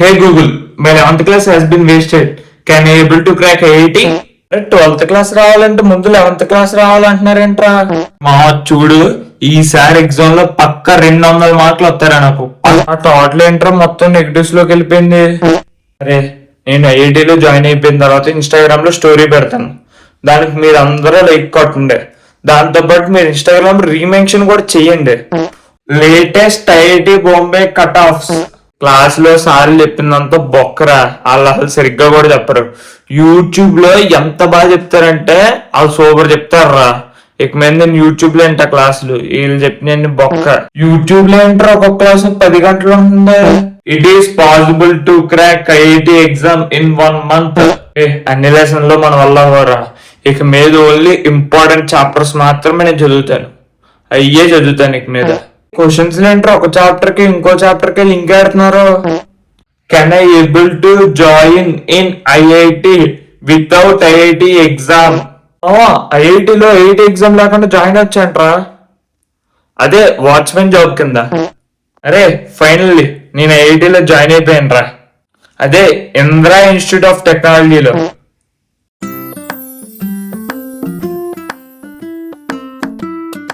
Hey Google, my 11th class has been wasted. Can I able to crack IIT? 12th class రావాలంటే ముందు 11th class రావాలంటున్నారేంట్రా? మా చూడు, ఈసారి exam లో పక్క 200 మార్కులు వస్తారా నాకు. ఆ టోటల్ ఏంట్రా మొత్తం నెగిటివ్స్ లోకి వెళ్ళిపోయింది. అరే, నేను ఐఐటీలో జాయిన్ అయిపోయిన తర్వాత ఇన్స్టాగ్రామ్ లో స్టోరీ పెడతాను. దానికి మీరు అందరూ లైక్ కొట్టండి. దాంతో పాటు మీరు ఇన్స్టాగ్రామ్ రీమెన్షన్ కూడా చెయ్యండి. Latest IIT Bombay cut offs. Class లో సార్లు చెప్పిందంతా బొక్కరా, వాళ్ళు అసలు సరిగ్గా కూడా చెప్పరు. యూట్యూబ్ లో ఎంత బాగా చెప్తారంటే వాళ్ళు సూపర్ చెప్తారా. ఇక మీద నేను యూట్యూబ్ లో ఏంట క్లాసులు, వీళ్ళు చెప్పిన బొక్క. యూట్యూబ్ లో ఏంటారు ఒక్కొక్క క్లాస్ 10 గంటలు ఉంటుంది. It is possible to crack IIT exam in 1 month. అన్ని లెసన్ లో మన వల్ల అవ్వరా. ఇక మీద ఓన్లీ ఇంపార్టెంట్ చాప్టర్స్ మాత్రమే నేను చదువుతాను. అయ్యే చదువుతాను ఇక మీద. క్వశ్చన్స్ ఏంటో ఒక చాప్టర్ కి ఇంకో చాప్టర్ కి లింక్ పెడుతున్నారు. Can I able to join in IIT without IIT exam? ఐఐటిలో ఐఐటి ఎగ్జామ్ లేకుండా జాయిన్ వచ్చాంట్రా. అదే వాచ్మెన్ జాబ్ కింద. అరే ఫైనల్లీ నేను ఐఐటిలో జాయిన్ అయిపోయాను రా. అదే ఇంద్రా ఇన్స్టిట్యూట్ ఆఫ్ టెక్నాలజీలో.